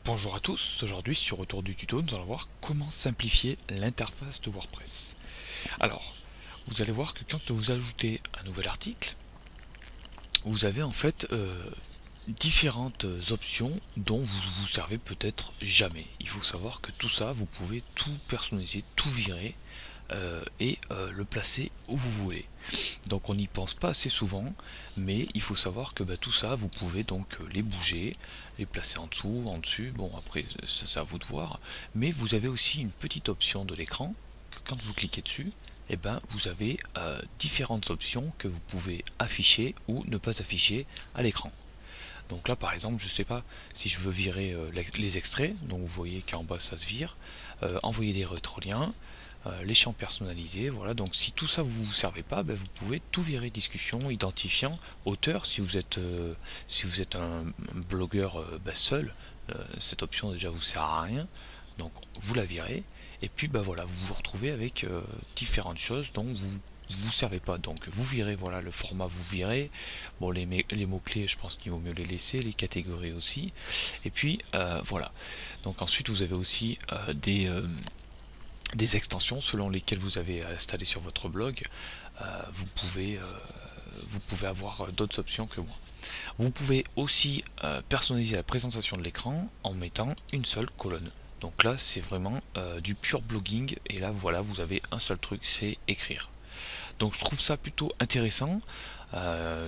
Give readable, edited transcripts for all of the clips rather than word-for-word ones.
Bonjour à tous, aujourd'hui sur Retour du tuto, nous allons voir comment simplifier l'interface de WordPress. Alors, vous allez voir que quand vous ajoutez un nouvel article, vous avez en fait différentes options dont vous vous servez peut-être jamais. Il faut savoir que tout ça, vous pouvez tout personnaliser, tout virer et le placer où vous voulez. Donc on n'y pense pas assez souvent, mais il faut savoir que tout ça, vous pouvez donc les bouger, les placer en dessous, en dessus, bon après ça c'est à vous de voir, mais vous avez aussi une petite option de l'écran, que quand vous cliquez dessus, vous avez différentes options que vous pouvez afficher ou ne pas afficher à l'écran. Donc là par exemple, je sais pas si je veux virer les extraits, donc vous voyez qu'en bas ça se vire, envoyer des rétroliens, les champs personnalisés, voilà. Donc si tout ça vous servez pas, vous pouvez tout virer: discussion, identifiant, auteur. Si vous êtes un blogueur seul, cette option déjà vous sert à rien, donc vous la virez. Et puis voilà, vous vous retrouvez avec différentes choses dont vous servez pas, donc vous virez, voilà, le format vous virez, bon les mots clés je pense qu'il vaut mieux les laisser, les catégories aussi, et puis voilà. Donc ensuite vous avez aussi des extensions selon lesquelles vous avez installé sur votre blog. Vous pouvez avoir d'autres options que moi. Vous pouvez aussi personnaliser la présentation de l'écran en mettant une seule colonne. Donc là c'est vraiment du pur blogging, et là voilà, vous avez un seul truc, c'est écrire. Donc je trouve ça plutôt intéressant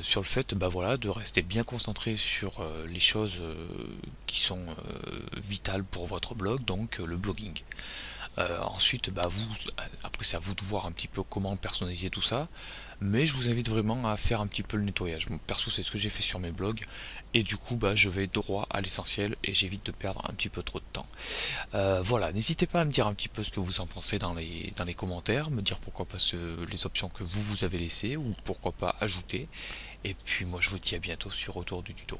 sur le fait voilà, de rester bien concentré sur les choses qui sont vitales pour votre blog, donc le blogging. Ensuite, après c'est à vous de voir un petit peu comment personnaliser tout ça, mais je vous invite vraiment à faire un petit peu le nettoyage. Perso, c'est ce que j'ai fait sur mes blogs, et du coup je vais droit à l'essentiel et j'évite de perdre un petit peu trop de temps. Voilà, n'hésitez pas à me dire un petit peu ce que vous en pensez dans les commentaires, me dire pourquoi pas les options que vous avez laissées, ou pourquoi pas ajouter. Et puis moi je vous dis à bientôt sur Retour du tuto.